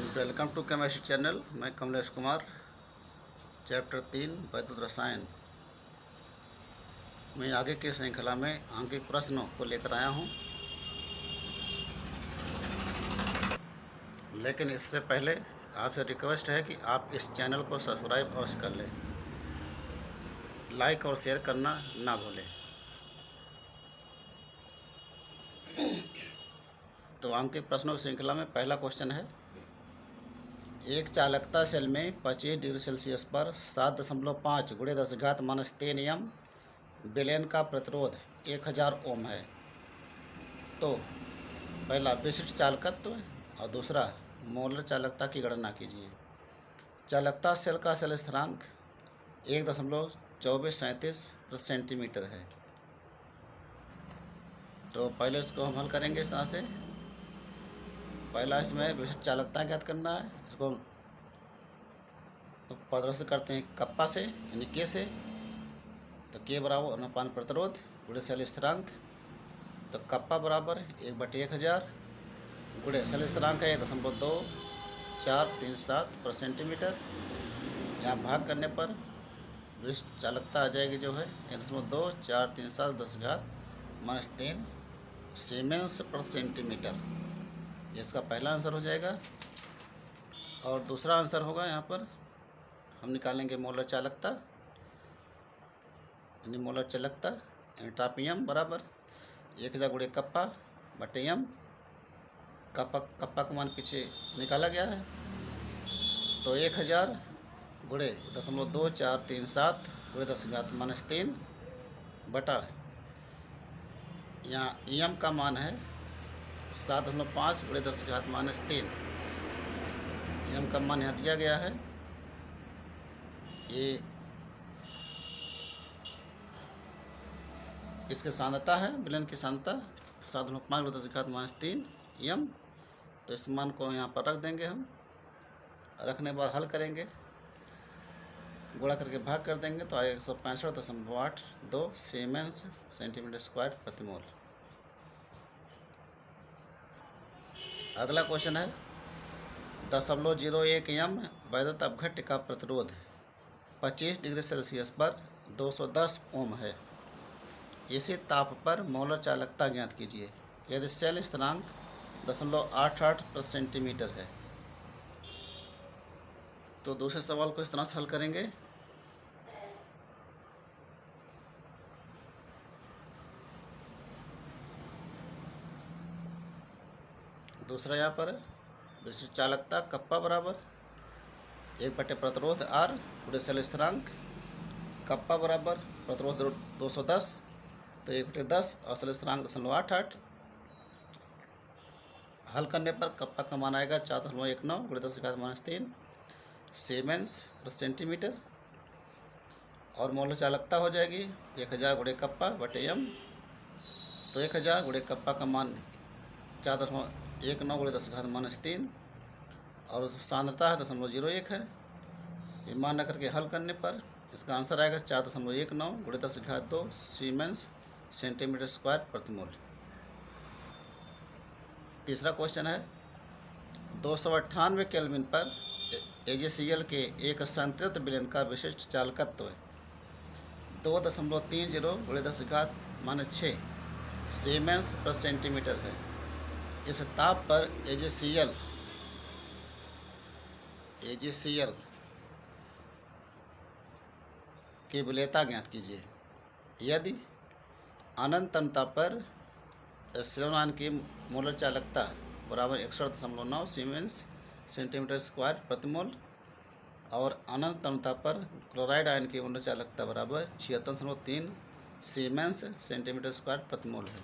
Welcome to chemistry channel. मैं Kamlesh Kumar. Chapter 3 वैद्युत रसायन में आगे की श्रृंखला में आंकिक प्रश्नों को लेकर आया हूं। लेकिन इससे पहले आपसे रिक्वेस्ट है कि आप इस चैनल को सब्सक्राइब अवश्य कर लें, लाइक और शेयर करना ना भूलें। तो आंकिक प्रश्नों की श्रृंखला में पहला क्वेश्चन है, एक चालकता सेल में 25 डिग्री सेल्सियस पर 7.5 × 10⁻³ एम बिलियन का प्रतिरोध 1000 ओम है। तो पहला विशिष्ट चालकत्व और दूसरा मोलर चालकता की गणना कीजिए। चालकता सेल का सेल स्थिरांक 1.2437 प्रति सेंटीमीटर है। तो पहले इसको हम हल करेंगे इस तरह से। पहला इसमें विशिष्ट चालकता ज्ञात करना है। इसको प्रदर्शित करते हैं कप्पा से, यानी के से। तो के बराबर अनुपान प्रतिरोध गुणे सेल स्थिरांक। तो कप्पा बराबर 1/1000 गुणे सेल स्थिरांक है 1.2437 प्रति सेंटीमीटर। यहाँ भाग करने पर विशिष्ट चालकता आ जाएगी जो है 1.2437 सीमेंस प्रति सेंटीमीटर। इसका पहला आंसर हो जाएगा। और दूसरा आंसर होगा, यहाँ पर हम निकालेंगे मोलर चालकता, यानी मोलर चालकता ट्रापियम बराबर 1000 गुणे कप्पा बटे एम। कप्पा का मान पीछे निकाला गया है। तो 1000 गुणे 0.2437 गुणे 10⁻³ बटा यहाँ एम का मान है 7.5 गुणे 10⁻³ एम का मान यहाँ दिया गया है। ये इसकी सांद्रता है, विलयन की सांद्रता 7.5 गुणे 10⁻³ एम। तो इस मान को यहाँ पर रख देंगे हम। रखने के बाद हल करेंगे, गुणा करके भाग कर देंगे तो आएगा 165.82 सीमेंस सेंटीमीटर स्क्वायर प्रति मोल। अगला क्वेश्चन है, 0.01 एम वैद्युत अपघट्य का प्रतिरोध 25 डिग्री सेल्सियस पर 210 ओम है। इसी ताप पर मोलर चालकता ज्ञात कीजिए यदि सेल स्थिरांक 0.88 प्रति सेंटीमीटर है। तो दूसरे सवाल को इस तरह से हल करेंगे। दूसरा यहाँ पर विशिष्ट चालकता कप्पा बराबर 1 प्रतिरोध आर गुणे सेल स्थिरांक। कप्पा बराबर प्रतिरोध 210, तो 1/10 और सेल स्थिरांक 0.88। हल करने पर कप्पा का मान आएगा 4.19 गुणे 10⁻³ सीमेंस प्रति सेंटीमीटर। और मोलर चालकता हो जाएगी 1000 गुणे कप्पा बटे एम। तो 1000 गुणे कप्पा का मान 4.19 गुणे 10⁻³ और सांद्रता है 0.01 है। ये मान करके हल करने पर इसका आंसर आएगा 4.19 गुणे 10⁻² सीमेंस सेंटीमीटर स्क्वायर प्रति मोल। तीसरा क्वेश्चन है, 298 केल्विन पर AgCl के एक संतृप्त विलयन का विशिष्ट चालकत्व 2.30 गुणे 10⁻6 सीमेंस प्रति सेंटीमीटर है। इस ताप पर AgCl की विलेयता ज्ञात कीजिए यदि अनंत ताप पर सिलोनान की मोलर चालकता बराबर 61.9 सीमेंस सेंटीमीटर स्क्वायर प्रति मोल और अनंत ताप पर क्लोराइड आयन की मोलर चालकता बराबर 76.3 सीमेंस सेंटीमीटर स्क्वायर प्रति मोल है।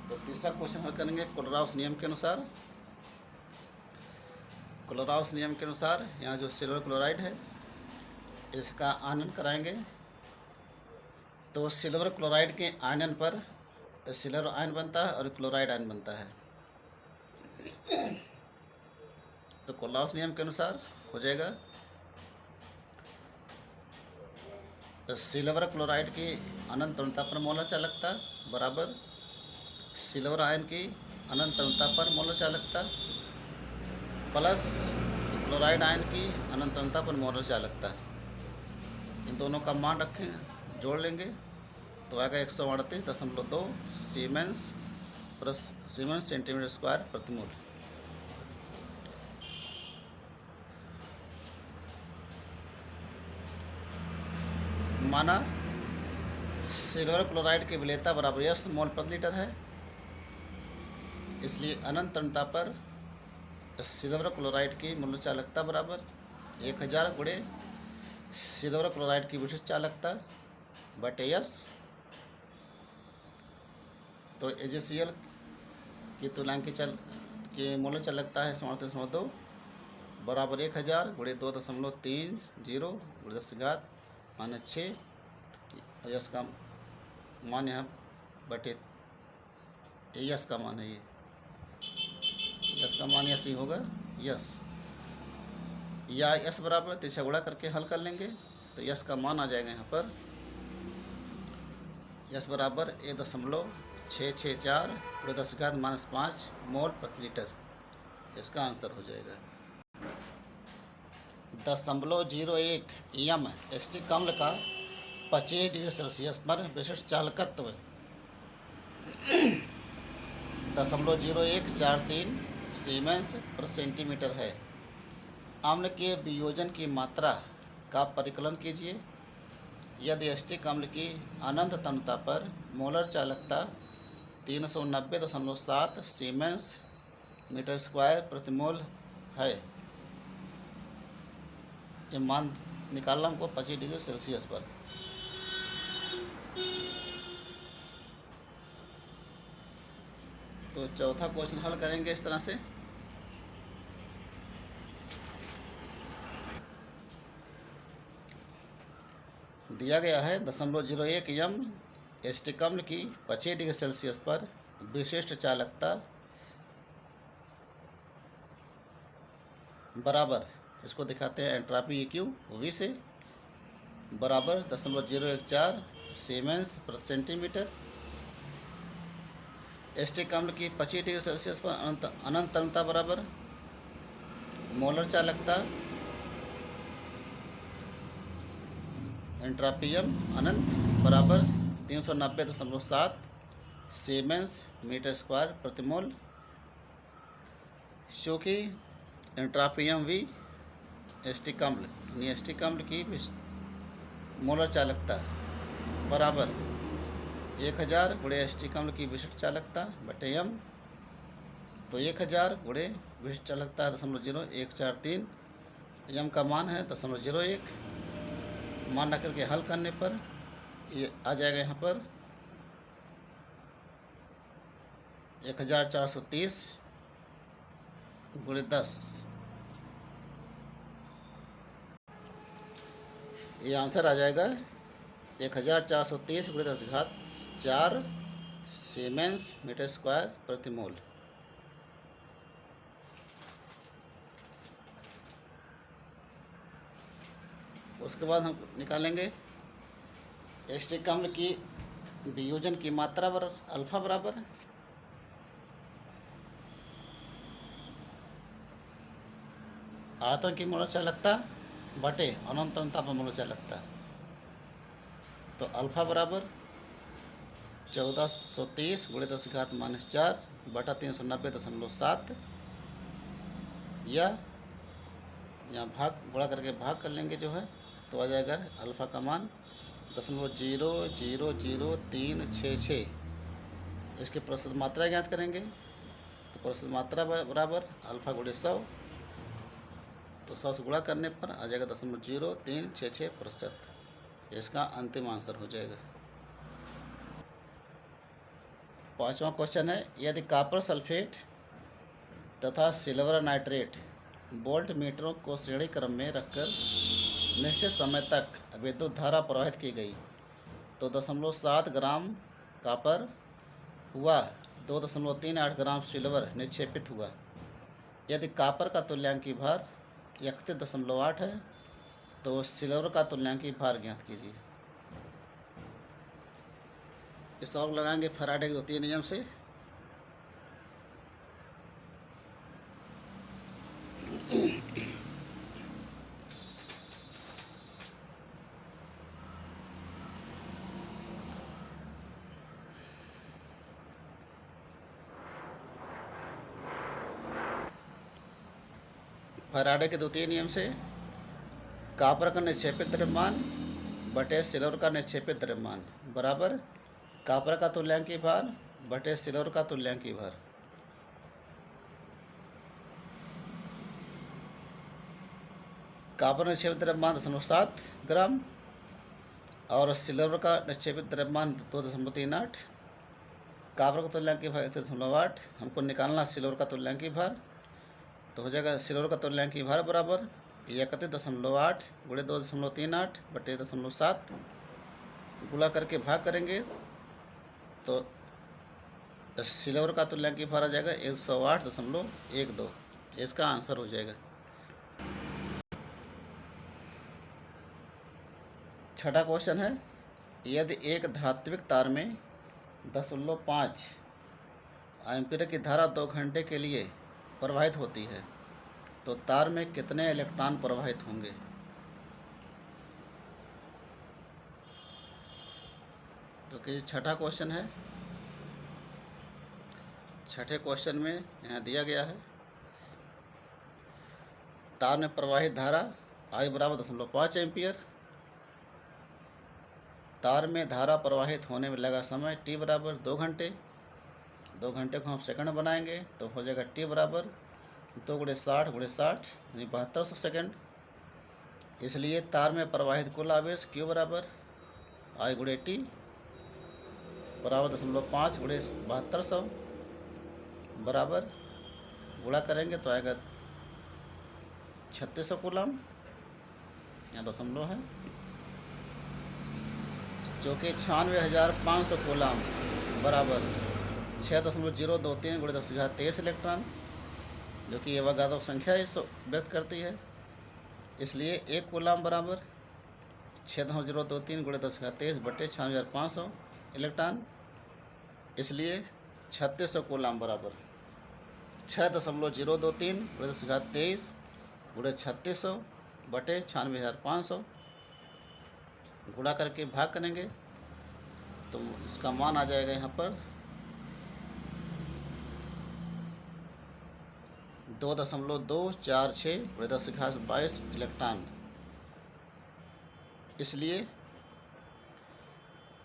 तो तीसरा क्वेश्चन हल करेंगे कोलराउस नियम के अनुसार। कोलराउस नियम के अनुसार यहाँ जो सिल्वर क्लोराइड है इसका आयनन कराएंगे। तो सिल्वर क्लोराइड के आयनन पर सिल्वर आयन बनता है और क्लोराइड आयन बनता है। तो कोलराउस नियम के अनुसार हो जाएगा सिल्वर क्लोराइड की अनंत ऋणता पर मोलर चालकता बराबर सिल्वर आयन की अनंत अनंतता पर मोलर चालकता प्लस क्लोराइड आयन की अनंत अनंतता पर मोलर चालकता, इन दोनों का मान रखें, जोड़ लेंगे तो आएगा 138.2 सीमेंस सेंटीमीटर स्क्वायर प्रति मोल। माना सिल्वर क्लोराइड की विलेयता बराबर यस मोल प्रति लीटर है, इसलिए अनंत अनंतता पर सिल्वर क्लोराइड की मोलर चालकता बराबर 1000 गुणे सिल्वर क्लोराइड की विशिष्ट चालकता बटे यस। तो AgCl की तुलनांकी की मोलर चालकता है 38.2 बराबर 1000 गुणे 2.30 गुणे 10⁻⁶, यस का मान यहाँ बटे यस का मान है, ये यस का मान यस ही होगा, यस या यस बराबर तिरछा गुणा करके हल कर लेंगे तो यस का मान आ जाएगा यहाँ पर यस बराबर 1.664 गुणे 10⁻⁵ मोल प्रति लीटर, इसका आंसर हो जाएगा। 0.01 एम एसिटिक अम्ल का 25 डिग्री सेल्सियस पर विशिष्ट चालकत्व 0.0143 सीमेंस पर सेंटीमीटर है। अम्ल के वियोजन की मात्रा का परिकलन कीजिए। यदि एसिटिक अम्ल की अनंत तन्यता पर मोलर चालकता 390.7 सीमेंस मीटर स्क्वायर प्रति मोल है, ये मान निकालना हमको 25 डिग्री सेल्सियस पर। तो चौथा क्वेश्चन हल करेंगे इस तरह से। दिया गया है 0.01 एम एसिटिक अम्ल की 25 डिग्री सेल्सियस पर विशिष्ट चालकता बराबर, इसको दिखाते हैं एंट्रापी EQ V से, बराबर 0.014 सीमेंस प्रति सेंटीमीटर। एसिटिक अम्ल की 25 डिग्री सेल्सियस पर अनंत तन्यता बराबर मोलर चालकता एंट्रापियम अनंत बराबर 390.7 सीमेंस मीटर स्क्वायर प्रति मोल। चूँकि एंट्रापियम V एसिटिक अम्ल की मोलर चालकता बराबर 1000 गुणे एसिटिक अम्ल की विशिष्ट चालकता बटे m, तो 1000 गुणे विशिष्ट चालकता 0.0143, m का मान है 0.01, मान रख करके हल करने पर ये आ जाएगा यहाँ पर 1430 गुणे 10, ये आंसर आ जाएगा 1430 गुणे 10⁴ सीमेंस मीटर स्क्वायर प्रति मोल। उसके बाद हम निकालेंगे एसिटिक अम्ल की वियोजन की मात्रा अल्फा बराबर आयतन की मोलर चालकता बटे अनंत तन्यता पर मोलर चालकता, तो अल्फा बराबर 1430 गुणे 10⁻⁴ बटा 390.7, या यहाँ भाग गुणा करके भाग कर लेंगे जो है, तो आ जाएगा अल्फ़ा का मान 0.00366। इसके प्रतिशत मात्रा ज्ञात करेंगे तो प्रतिशत मात्रा बराबर अल्फ़ा गुणे 100, तो 100 से गुणा करने पर आ जाएगा 0.0366%, इसका अंतिम आंसर हो जाएगा। पांचवा क्वेश्चन है, यदि कॉपर सल्फेट तथा सिल्वर नाइट्रेट वोल्ट मीटरों को श्रेणी क्रम में रखकर निश्चित समय तक विद्युत धारा प्रवाहित की गई तो 0.7 ग्राम कॉपर हुआ, 2.38 ग्राम सिल्वर निक्षेपित हुआ। यदि कॉपर का तुल्यांकी भार 31.8 है तो सिल्वर का तुल्यांकी भार ज्ञात कीजिए। इस और लगाएंगे फैराडे के द्वितीय नियम से। फैराडे के द्वितीय नियम से कॉपर का निक्षेपित द्रव्यमान बटे सिल्वर का निक्षेपित द्रव्यमान बराबर कॉपर का तुल्यांकी भार बटे सिल्वर का तुल्यांकी भार। कॉपर निक्षेपित द्रव्यमान 0.7 ग्राम और सिल्वर का निक्षेपित द्रव्यमान 2.38। कॉपर का तुल्यांकी भार 1.8। हमको निकालना सिल्वर का तुल्यांकी भार, तो हो जाएगा सिल्वर का तुल्यांकी भार बराबर 31.8 गुणे 2.38 बटे 0.7 गुणा करके भाग करेंगे तो सिल्वर का तुल्यांकी भार आ जाएगा 108.12। इसका आंसर हो जाएगा। छठा क्वेश्चन है, यदि एक धात्विक तार में 0.5 एम्पीयर की धारा 2 घंटे के लिए प्रवाहित होती है तो तार में कितने इलेक्ट्रॉन प्रवाहित होंगे। तो कि छठा क्वेश्चन है। छठे क्वेश्चन में यहाँ दिया गया है तार में प्रवाहित धारा I बराबर 0.5 एम्पियर, तार में धारा प्रवाहित होने में लगा समय T बराबर 2 घंटे। 2 घंटे को हम सेकंड बनाएंगे तो हो जाएगा T बराबर 2 × 60 × 60 यानी 7200 सेकेंड। इसलिए तार में प्रवाहित कुल आवेश Q बराबर I × T बराबर 0.5 × 7200 बराबर गुणा करेंगे तो आएगा 3600 कूलम, यहाँ दशमलव है, जो कि 96,500 कूलम बराबर 6.023 × 1023 इलेक्ट्रॉन, जो कि एवोगाद्रो संख्या व्यक्त करती है। इसलिए 1 कूलम बराबर 6.023 × 1023 बटे 96,500 इलेक्ट्रॉन। इसलिए 3600 कूलम बराबर 6.023 × 1023 × 3600 बटे 96,500 गुणा करके भाग करेंगे तो इसका मान आ जाएगा यहाँ पर 2.246 × 1022 इलेक्ट्रॉन। इसलिए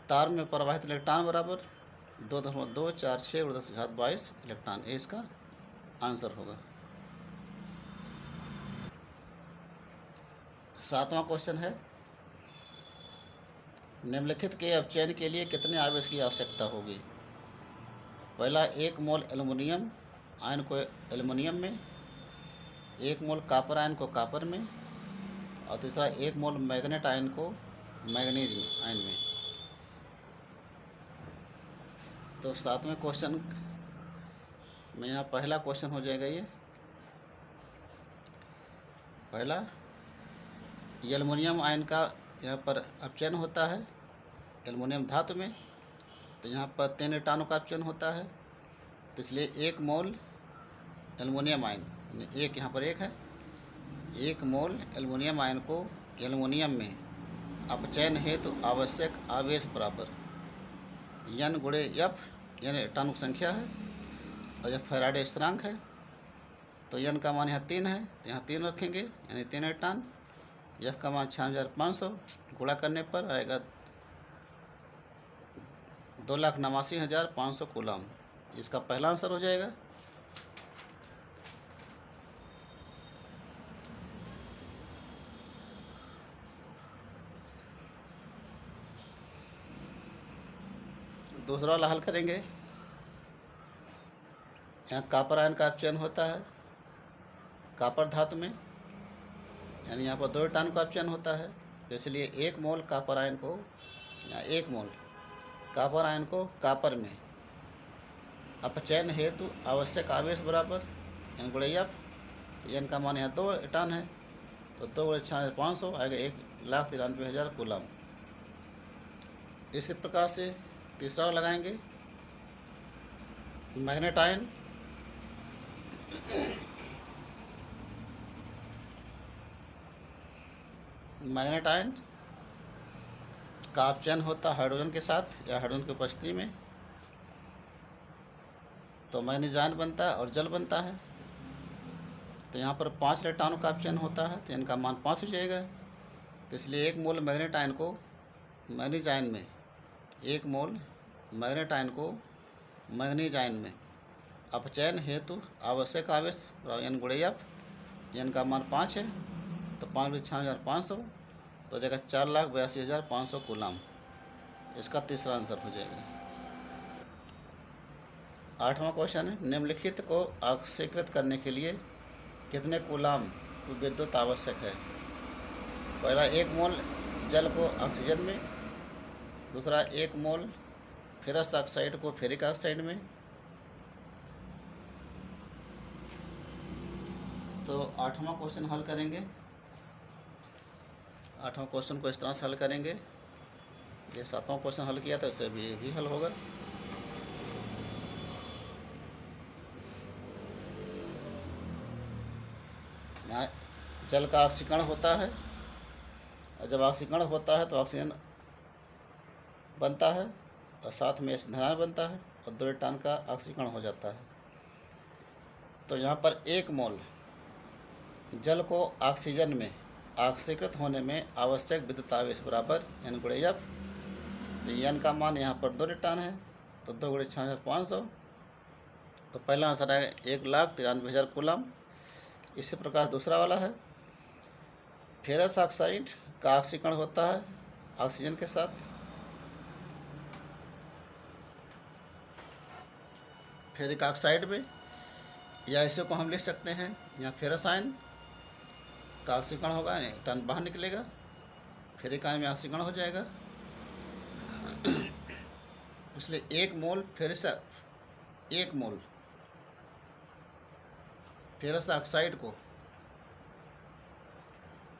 तार में प्रवाहित इलेक्ट्रॉन बराबर 2.246 × 1022 इलेक्ट्रॉन। ये इसका आंसर होगा। 7वां क्वेश्चन है, निम्नलिखित के अपचयन के लिए कितने आवेश की आवश्यकता होगी। पहला 1 मोल एल्युमिनियम आयन को एल्युमिनियम में, 1 मोल कॉपर आयन को कॉपर में और तीसरा 1 मोल मैग्नेट आयन को मैग्नीज आयन में। तो 7वें क्वेश्चन में यहाँ पहला क्वेश्चन हो जाएगा ये पहला, एल्युमिनियम आयन का यहाँ पर अपचयन होता है एल्युमिनियम धातु में, तो यहाँ पर 3 इलेक्ट्रॉनों का अपचयन होता है। तो इसलिए 1 मोल एल्युमिनियम आयन, एक यहाँ पर 1 है, 1 मोल एल्युमिनियम आयन को एल्युमिनियम में अपचयन हेतु तो आवश्यक आवेश बराबर N × F, यानी इलेक्ट्रॉनों की संख्या है और यह फैराडे स्थिरांक है। तो N का मान यहाँ 3 है तो यहाँ 3 रखेंगे यानी 3 इलेक्ट्रॉन। F का मान 96,500 गुणा करने पर आएगा 2,89,500 कूलम। इसका पहला आंसर हो जाएगा। दूसरा वाला हल करेंगे। यहाँ कॉपर आयन का अपचयन होता है कॉपर धातु में, यानी यहाँ पर 2 इलेक्ट्रॉन का अपचयन होता है। तो इसलिए 1 मोल कॉपर आयन को, या 1 मोल कॉपर आयन को कॉपर में अपचयन हेतु आवश्यक आवेश बराबर N × F। N का मान यहाँ 2 इलेक्ट्रॉन है तो 2 × 96,500 आएगा 1,93,000 कूलम। इसी प्रकार से तीसरा लगाएंगे मैग्नेट आयन। मैग्नेट आयन का अपचयन होता है हाइड्रोजन के साथ या हाइड्रोजन की उपस्थिति में, तो मैग्नीज आयन बनता है और जल बनता है। तो यहाँ पर 5 इलेक्ट्रॉनों का ऑप्शन होता है, तो इनका मान 5 हो जाएगा। तो इसलिए 1 मोल मैग्नेट आयन को मैग्नीज आयन में, 1 मोल मैग्नेट आयन को मैग्नीज आयन में अपचयन हेतु आवश्यक आवेश n गुणे F, n का मान 5 है, तो 5 में 96,500, तो जगह 4,82,500 कूलाम। इसका तीसरा आंसर हो जाएगा। 8वां क्वेश्चन है, निम्नलिखित को ऑक्सीकृत करने के लिए कितने कूलाम विद्युत आवश्यक है? पहला 1 मोल जल को ऑक्सीजन में, दूसरा 1 मोल फेरस ऑक्साइड को फेरिक ऑक्साइड में। तो 8वां क्वेश्चन हल करेंगे। 8वां क्वेश्चन को इस तरह से हल करेंगे, ये 7वां क्वेश्चन हल किया था, इससे भी हल होगा। यहाँ जल का ऑक्सीकरण होता है, और जब ऑक्सीकरण होता है तो ऑक्सीजन बनता है और साथ में धनायन बनता है और 2 इलेक्ट्रॉन का ऑक्सीकरण हो जाता है। तो यहाँ पर 1 मोल जल को ऑक्सीजन में ऑक्सीकृत होने में आवश्यक विद्युत आवेश बराबर n गुणे F। तो n का मान यहाँ पर 2 इलेक्ट्रॉन है, तो 2 गुणे 96,500, तो पहला आंसर आएगा 1,93,000 कूलाम। इसी प्रकार दूसरा वाला है, फेरस ऑक्साइड का ऑक्सीकरण होता है ऑक्सीजन के साथ, फेरिक ऑक्साइड में, या इसे को हम लिख सकते हैं, यहाँ फेरस आयन का ऑक्सीकरण होगा, इलेक्ट्रॉन बाहर निकलेगा, फेरिक आयन में ऑक्सीकरण हो जाएगा। इसलिए 1 मोल फेरस ऑक्साइड को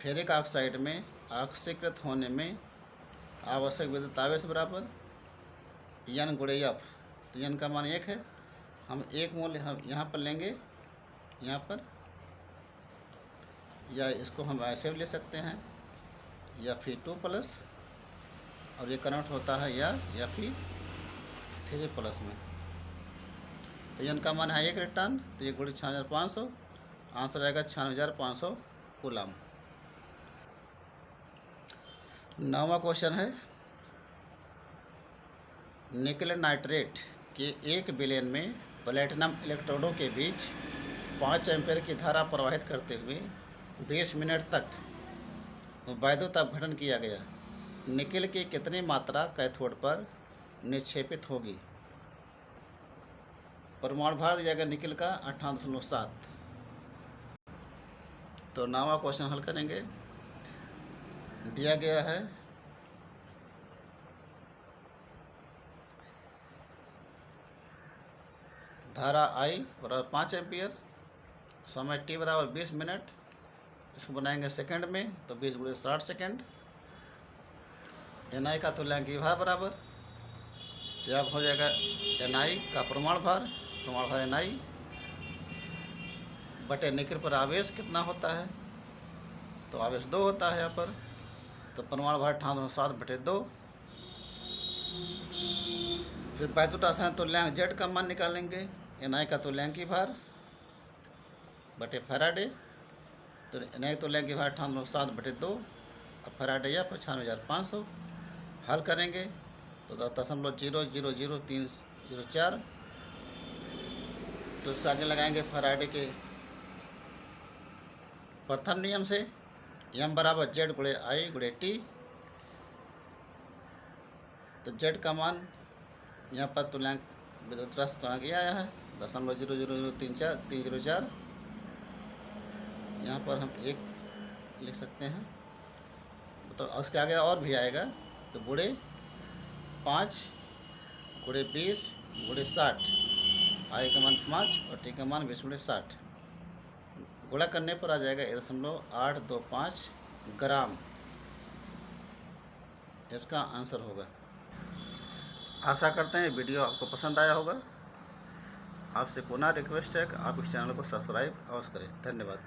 फेरिक ऑक्साइड में ऑक्सीकृत होने में आवश्यक विद्युत आवेश बराबर n गुणे F। तो n का मान 1 है, हम 1 मोल यहाँ पर लेंगे, यहाँ पर, या इसको हम ऐसे भी ले सकते हैं, या फिर 2 प्लस, और ये कन्वर्ट होता है या फिर 3 प्लस में। तो n का मान है 1 इलेक्ट्रॉन, तो ये गुणे 96,500, आंसर आएगा 96,500 कूलाम। 9वां क्वेश्चन है, निकल नाइट्रेट के 1 विलयन में प्लेटिनम इलेक्ट्रोडों के बीच 5 एम्पीयर की धारा प्रवाहित करते हुए 20 मिनट तक वैद्युत अपघटन किया गया। निकिल की कितनी मात्रा कैथोड पर निक्षेपित होगी? परमाणु भार दिया गया निकिल का 18.7। तो 9वां क्वेश्चन हल करेंगे। दिया गया है धारा I बराबर 5 एम्पियर, समय t बराबर 20 मिनट, इसको बनाएंगे सेकंड में, तो 20 गुणे 60 सेकंड। Ni का तुल्यांक भार बराबर, तो अब हो जाएगा Ni का परमाणु भार Ni बटे निकिल पर आवेश कितना होता है? तो आवेश 2 होता है यहाँ पर, तो परमाणु भार 18.7 बटे 2। फिर वैद्युत आसंजन तुल्यांक Z का मान निकालेंगे, Ni का तुल्यांकी भार बटे फैराडे, तो Ni तुल्यांकी भार 18.7 बटे 2, अब फैराडे या 95,500 हल करेंगे तो 0.000304। तो इसका आगे लगाएंगे फैराडे के प्रथम नियम से, m बराबर Z गुणे I गुणे T। तो Z का मान यहाँ पर तुल्यांक विद्युत राशि तो आगे आया है 0.000304। यहाँ पर हम 1 लिख सकते हैं, तो उसके आगे और भी आएगा, तो गुणे 5 गुणे 20 गुणे 60, I का मान 5 और T का मान 20 गुणे 60, गुणा करने पर आ जाएगा 1.825 ग्राम। इसका आंसर होगा। आशा करते हैं वीडियो आपको पसंद आया होगा। आपसे पुनः रिक्वेस्ट है कि आप इस चैनल को सब्सक्राइब अवश्य करें। धन्यवाद।